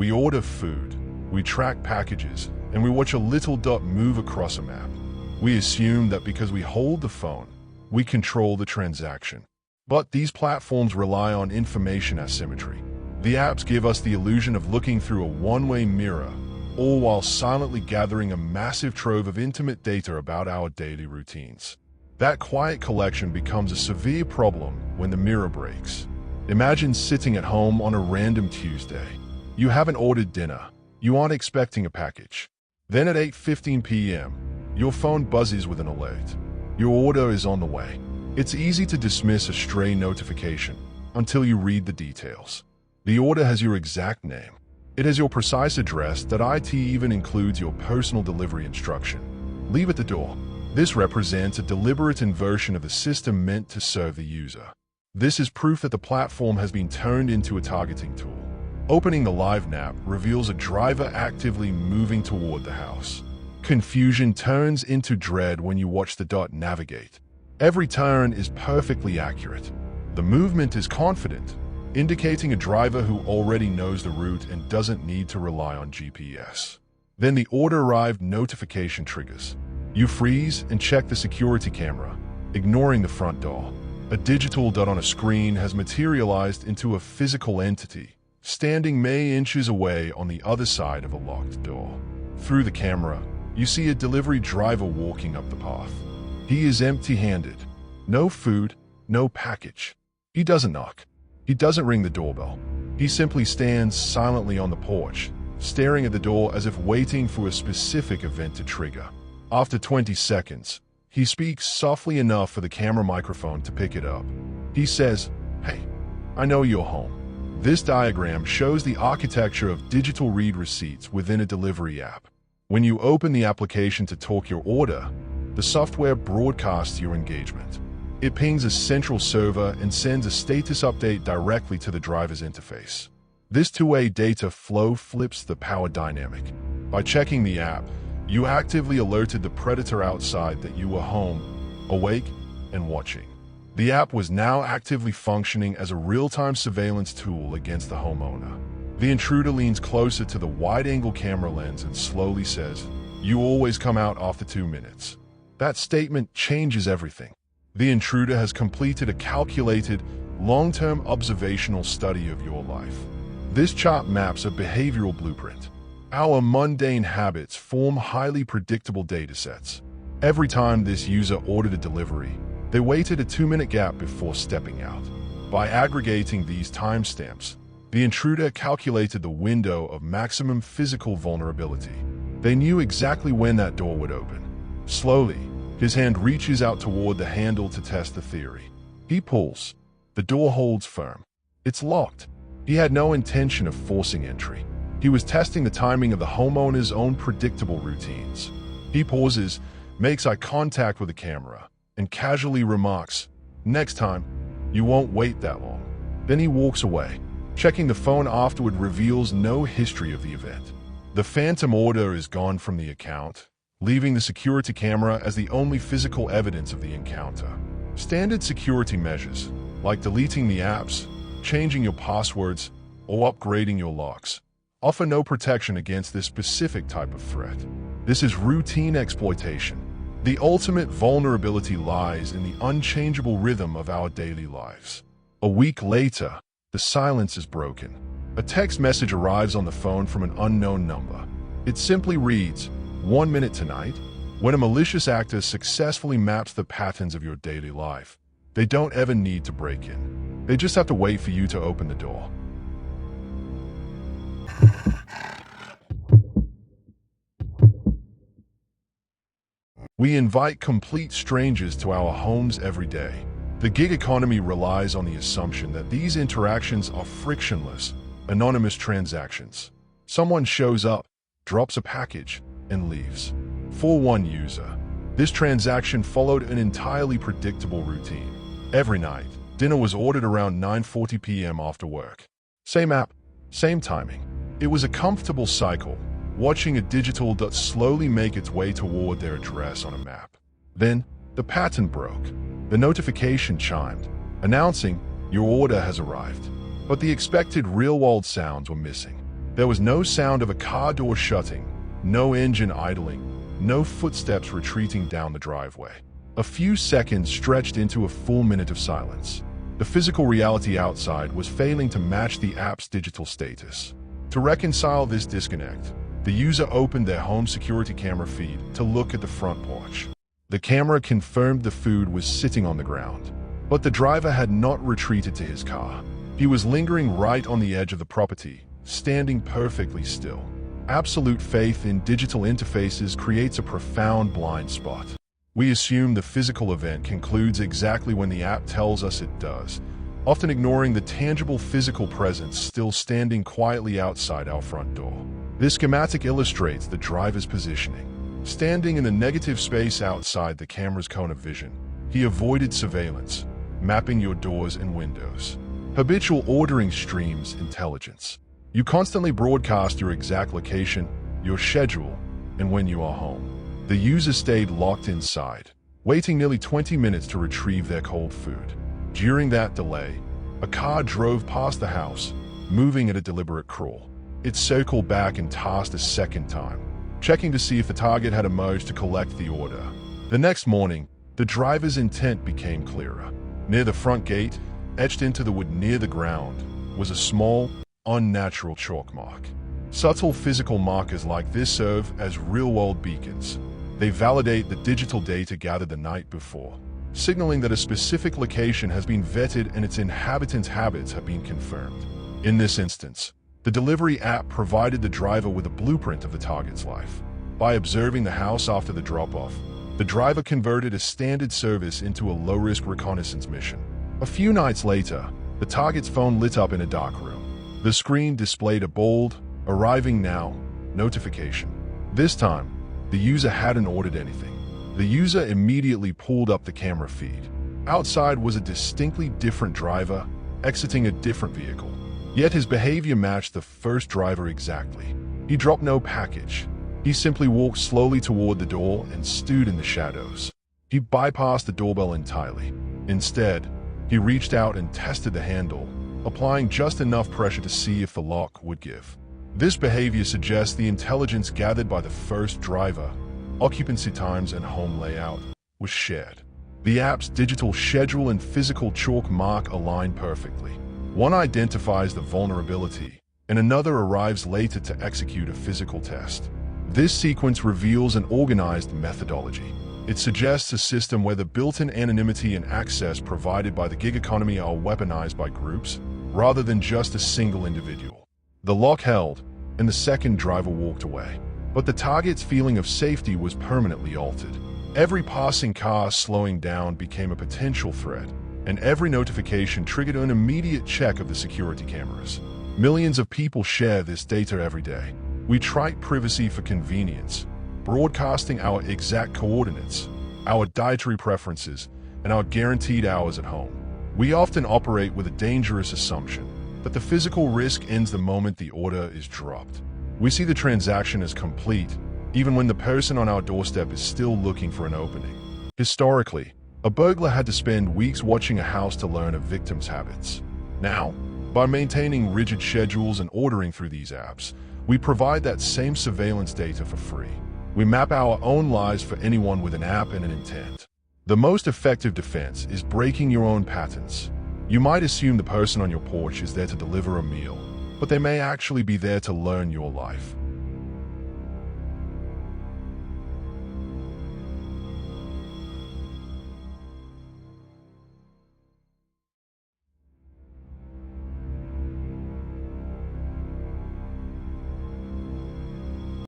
We order food, we track packages, and we watch a little dot move across a map. We assume that because we hold the phone, we control the transaction. But these platforms rely on information asymmetry. The apps give us the illusion of looking through a one-way mirror, all while silently gathering a massive trove of intimate data about our daily routines. That quiet collection becomes a severe problem when the mirror breaks. Imagine sitting at home on a random Tuesday. You haven't ordered dinner. You aren't expecting a package. Then at 8:15 p.m., your phone buzzes with an alert. Your order is on the way. It's easy to dismiss a stray notification until you read the details. The order has your exact name. It has your precise address that IT even includes your personal delivery instruction. Leave at the door. This represents a deliberate inversion of the system meant to serve the user. This is proof that the platform has been turned into a targeting tool. Opening the live map reveals a driver actively moving toward the house. Confusion turns into dread when you watch the dot navigate. Every turn is perfectly accurate. The movement is confident, indicating a driver who already knows the route and doesn't need to rely on GPS. Then the order-arrived notification triggers. You freeze and check the security camera, ignoring the front door. A digital dot on a screen has materialized into a physical entity, standing many inches away on the other side of a locked door. Through the camera, you see a delivery driver walking up the path. He is empty-handed. No food, no package. He doesn't knock. He doesn't ring the doorbell. He simply stands silently on the porch, staring at the door as if waiting for a specific event to trigger. After 20 seconds, he speaks softly enough for the camera microphone to pick it up. He says, "Hey, I know you're home." This diagram shows the architecture of digital read receipts within a delivery app. When you open the application to talk your order, the software broadcasts your engagement. It pings a central server and sends a status update directly to the driver's interface. This two-way data flow flips the power dynamic. By checking the app, you actively alerted the predator outside that you were home, awake, and watching. The app was now actively functioning as a real-time surveillance tool against the homeowner. The intruder leans closer to the wide-angle camera lens and slowly says, "You always come out after 2 minutes." That statement changes everything. The intruder has completed a calculated, long-term observational study of your life. This chart maps a behavioral blueprint. Our mundane habits form highly predictable datasets. Every time this user ordered a delivery, they waited a 2-minute gap before stepping out. By aggregating these timestamps, the intruder calculated the window of maximum physical vulnerability. They knew exactly when that door would open. Slowly, his hand reaches out toward the handle to test the theory. He pulls. The door holds firm. It's locked. He had no intention of forcing entry. He was testing the timing of the homeowner's own predictable routines. He pauses, makes eye contact with the camera, and casually remarks, "Next time, you won't wait that long." Then he walks away. Checking the phone afterward reveals no history of the event. The phantom order is gone from the account, leaving the security camera as the only physical evidence of the encounter. Standard security measures, like deleting the apps, changing your passwords, or upgrading your locks, offer no protection against this specific type of threat. This is routine exploitation. The ultimate vulnerability lies in the unchangeable rhythm of our daily lives. A week later, the silence is broken. A text message arrives on the phone from an unknown number. It simply reads, "1 minute tonight." When a malicious actor successfully maps the patterns of your daily life, they don't ever need to break in. They just have to wait for you to open the door. We invite complete strangers to our homes every day. The gig economy relies on the assumption that these interactions are frictionless, anonymous transactions. Someone shows up, drops a package, and leaves. For one user, this transaction followed an entirely predictable routine. Every night, dinner was ordered around 9:40 p.m. after work. Same app, same timing. It was a comfortable cycle, watching a digital dot slowly make its way toward their address on a map. Then, the pattern broke. The notification chimed, announcing your order has arrived. But the expected real-world sounds were missing. There was no sound of a car door shutting, no engine idling, no footsteps retreating down the driveway. A few seconds stretched into a full minute of silence. The physical reality outside was failing to match the app's digital status. To reconcile this disconnect, the user opened their home security camera feed to look at the front porch. The camera confirmed the food was sitting on the ground, but the driver had not retreated to his car. He was lingering right on the edge of the property, standing perfectly still. Absolute faith in digital interfaces creates a profound blind spot. We assume the physical event concludes exactly when the app tells us it does, often ignoring the tangible physical presence still standing quietly outside our front door. This schematic illustrates the driver's positioning. Standing in the negative space outside the camera's cone of vision, he avoided surveillance, mapping your doors and windows. Habitual ordering streams intelligence. You constantly broadcast your exact location, your schedule, and when you are home. The user stayed locked inside, waiting nearly 20 minutes to retrieve their cold food. During that delay, a car drove past the house, moving at a deliberate crawl. It circled back and tasked a second time, checking to see if the target had emerged to collect the order. The next morning, the driver's intent became clearer. Near the front gate, etched into the wood near the ground, was a small, unnatural chalk mark. Subtle physical markers like this serve as real-world beacons. They validate the digital data gathered the night before, signaling that a specific location has been vetted and its inhabitants' habits have been confirmed. In this instance, the delivery app provided the driver with a blueprint of the target's life. By observing the house after the drop-off, the driver converted a standard service into a low-risk reconnaissance mission. A few nights later, the target's phone lit up in a dark room. The screen displayed a bold, "Arriving now" notification. This time, the user hadn't ordered anything. The user immediately pulled up the camera feed. Outside was a distinctly different driver, exiting a different vehicle. Yet his behavior matched the first driver exactly. He dropped no package. He simply walked slowly toward the door and stood in the shadows. He bypassed the doorbell entirely. Instead, he reached out and tested the handle, applying just enough pressure to see if the lock would give. This behavior suggests the intelligence gathered by the first driver, occupancy times and home layout, was shared. The app's digital schedule and physical chalk mark align perfectly. One identifies the vulnerability, and another arrives later to execute a physical test. This sequence reveals an organized methodology. It suggests a system where the built-in anonymity and access provided by the gig economy are weaponized by groups, rather than just a single individual. The lock held, and the second driver walked away. But the target's feeling of safety was permanently altered. Every passing car slowing down became a potential threat, and every notification triggered an immediate check of the security cameras. Millions of people share this data every day. We trite privacy for convenience, broadcasting our exact coordinates, our dietary preferences, and our guaranteed hours at home. We often operate with a dangerous assumption that the physical risk ends the moment the order is dropped. We see the transaction as complete, even when the person on our doorstep is still looking for an opening. Historically, a burglar had to spend weeks watching a house to learn a victim's habits. Now, by maintaining rigid schedules and ordering through these apps, we provide that same surveillance data for free. We map our own lives for anyone with an app and an intent. The most effective defense is breaking your own patterns. You might assume the person on your porch is there to deliver a meal, but they may actually be there to learn your life.